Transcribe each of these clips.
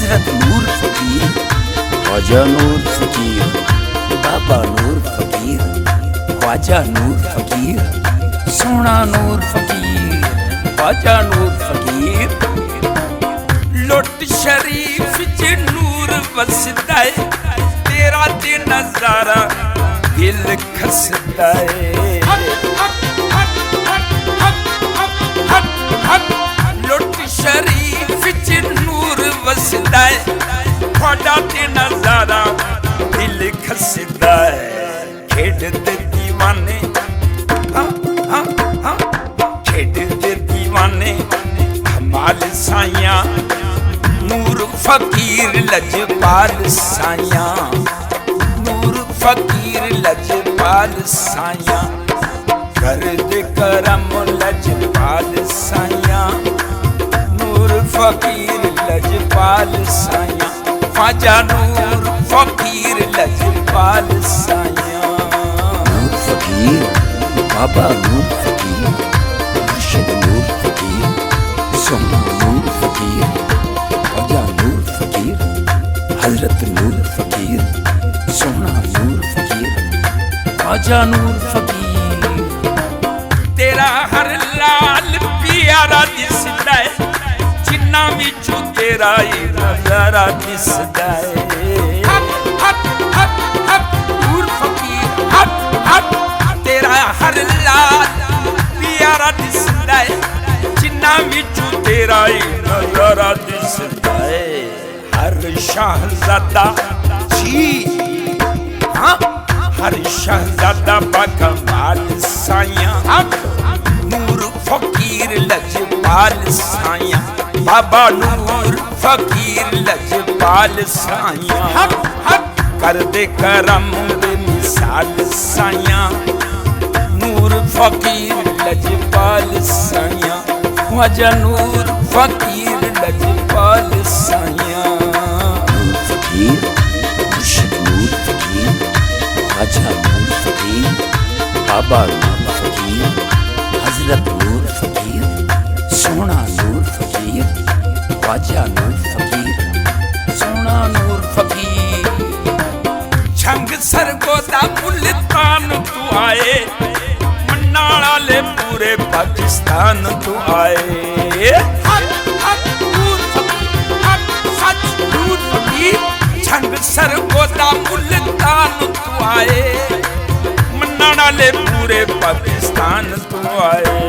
हजरत नूर फकीर, ख्वाजा नूर फकीर, बाबा नूर फकीर, ख्वाजा नूर फकीर, सोना नूर फकीर, ख्वाजा नूर फकीर। लुट शरीफ च नूर वसदा है, तेरा ते नजारा दिल खसदा है। लुट शरीफ च नूर वसदा है, थोड़ा ते नजारा दिल खसदा है। खेडदे दीवाने खेडदे दीवाने कमाल साइया, नूर फकीर लजपाल साइया, नूर फकीर लजपाल साइया, कर दे करम लजपाल साइया, नूर फकीर लजपाल साइया, ख्वाजा नूर फकीर लजपाल साइया। नूर फकीर, बाबा नूर फकीर, मुर्शिद नूर फकीर, सोना नूर फकीर, ख्वाजा नूर फकीर, हजरत नूर फकीर, सोना नूर फकीर, ख्वाजा नूर फकीर। तेरा हर लाल प्यारा दिसदा है, जिन्ना विचों तेरा ही नजारा दिसदा है। नूर फकीर, तेरा हर लाल प्यारा दिसदा है, जिन्ना विचों तेरा ही नजारा दिसदा है। हर शहजादा जी, हर शहजादा बाकमाल साइया, नूर फकीर लजपाल साइया, बाबा नूर फकीर लजपाल साइया, कर दे करम दे मिसाल साइया, नूर फकीर लजपाल साइया, ख्वाजा नूर फकीर लजपाल साइया। नूर फकीर, मुर्शिद नूर फकीर, ख्वाजा नूर फकीर, बाबा नूर फकीर, हजरत नूर फकीर, सोना नूर फकीर, ख्वाजा नूर फकीर, सोना नूर फकीर। छंग सरगोदा मुल्तान तू आए, मन्नाल ले पूरे पाकिस्तान तू आए। छंग सरगोदा मुल्तान तू आए, मन्नाल ले पूरे पाकिस्तान तू आए।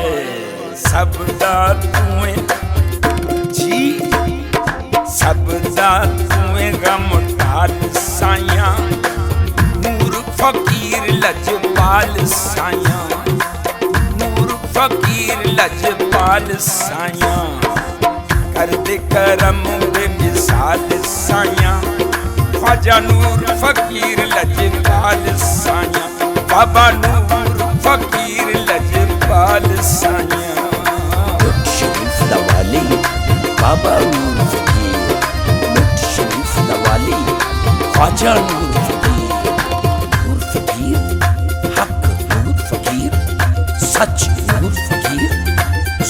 सब दा तूए जी, सब दा तूए गम टाल साइया, नूर फकीर लजपाल साइया, नूर फकीर लजपाल साइया, कर दे करम दे मिसाल साइया, ख्वाजा नूर फकीर लजपाल साइया, बाबा नूर फकीर लजपाल साइया। लुट शरीफ दवाली, बाबा नूर फकीर, लुट शरीफ दवाली, ख्वाजा नूर फकीर, नूर फकीर, हक नूर फकीर, सच नूर फकीर,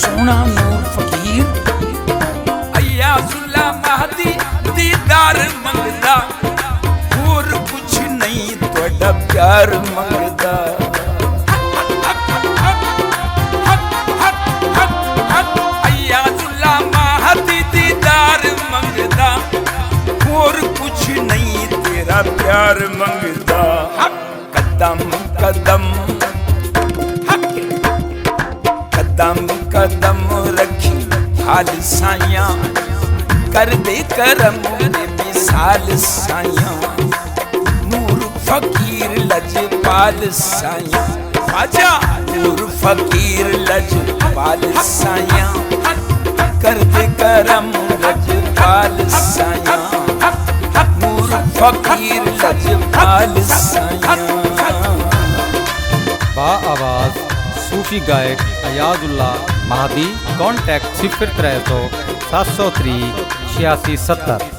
सोना नूर फकीर। अय्याजुल्ला महदी दीदार मंगदा, और कुछ नहीं तोड़ा प्यार मंगदा। अय्याजुल्ला महदी दीदार मंगदा, और कुछ नहीं तेरा प्यार मंगदा। कदम कदम कदम कदम रखी हाल साइया, कर दे करम दे मिसाल साइया, नूर फकीर लजपाल साइया, ख्वाजा नूर फकीर लजपाल साइया, कर दे करम लजपाल साइया, नूर फकीर लजपाल साइया। बा आवाज़ सूफी गायक अयाजुल्ला महदी। कॉन्टैक्ट 0300 703 8670।